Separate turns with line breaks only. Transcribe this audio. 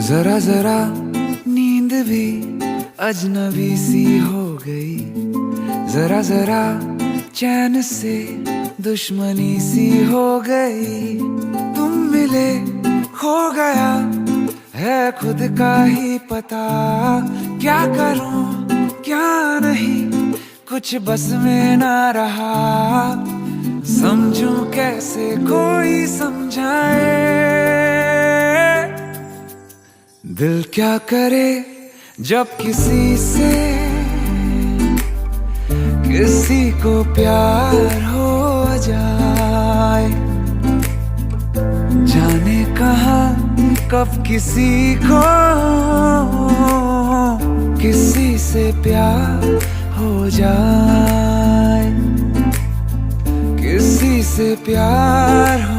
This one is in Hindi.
जरा जरा नींद भी अजनबी सी हो गई, जरा जरा चैन से दुश्मनी सी हो गई। तुम मिले खो गया है खुद का ही पता, क्या करूं क्या नहीं कुछ बस में ना रहा। समझूं कैसे कोई समझाए, दिल क्या करे जब किसी को प्यार हो जाए। जाने कहाँ कब किसी से प्यार हो जाए, किसी से प्यार हो